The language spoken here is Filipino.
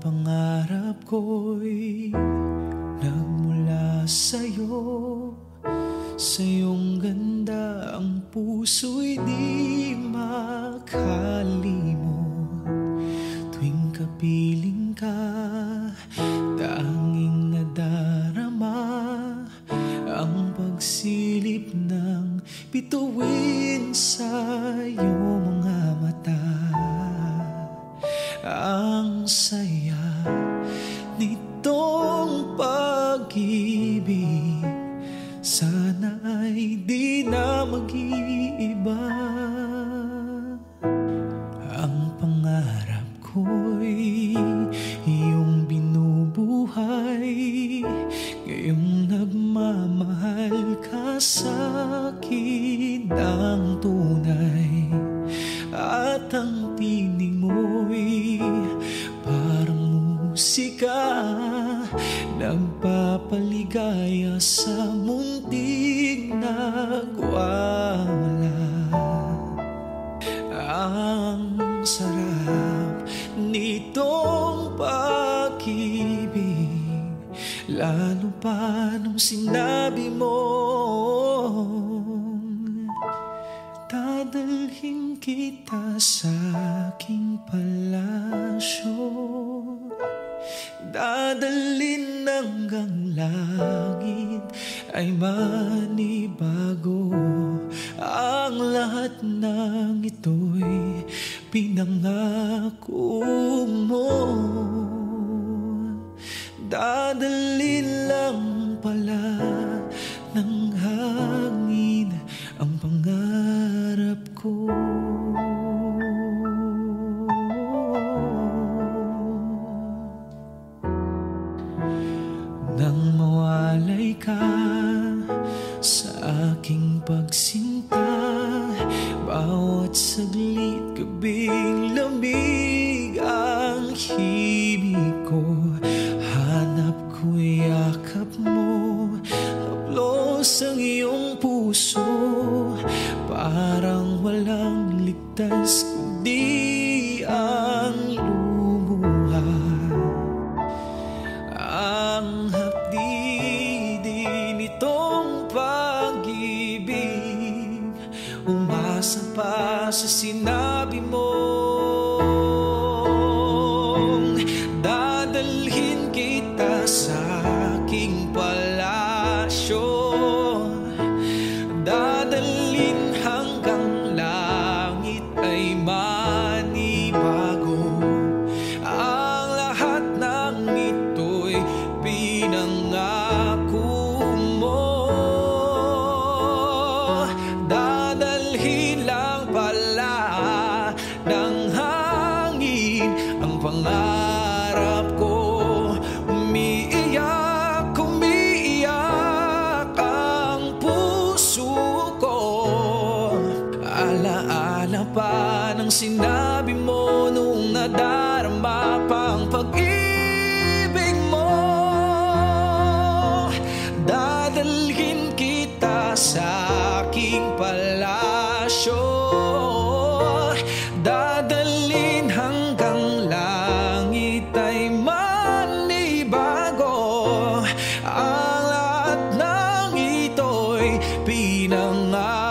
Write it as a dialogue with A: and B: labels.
A: pangarap ko'y nagmula sa'yo. Sa iyong ganda ang puso'y di makalimot. Tuwing kapiling ka, tanging nadarama ang pagsilip ng bituin sa iyong mga mata. Ang saya nitong pag-ibig, sana'y di na mag-iiba. Ang pangarap ko'y iyong binubuhay, ngayong nagmamahal ka sa'kin ng tunay. At ang tinig mo'y parang musika, nagpapaligaya sa munting nagwawala. Ang sarap nitong pag-ibig, lalo pa nung sinabi mo dadalhin kita sa aking palasyo. Dadalhin hanggang langit ay manibago. Ang lahat ng ito'y pinangako mo. Dadalhin lang pala ng hangin ang pangarap ko. Nang mawalay ka sa aking pagsinta, bawat saglit gabing lamig ang himig ko. Hanap ko'y yakap mo, haplos ang iyong puso. Parang walang ligtas kundi ang lumuha. Ang hapdi-di nitong pag-ibig, umasa pa sa sinabi mong dadalhin kita sa aking palasyo. Dadalhin hanggang langit ay manibago. Ang lahat ng ito'y pinangako mo. Dadalhin lang pala ng hangin ang pangarap ko. Umiiyak, umiiyak ang puso ko. Alaala pa ng sinabi mo nung nadarama pang pag-ibig mo. Dadalhin kita sa aking palasyo. Dadalhin hanggang langit ay manibago. Ang lahat ng ito'y pinangako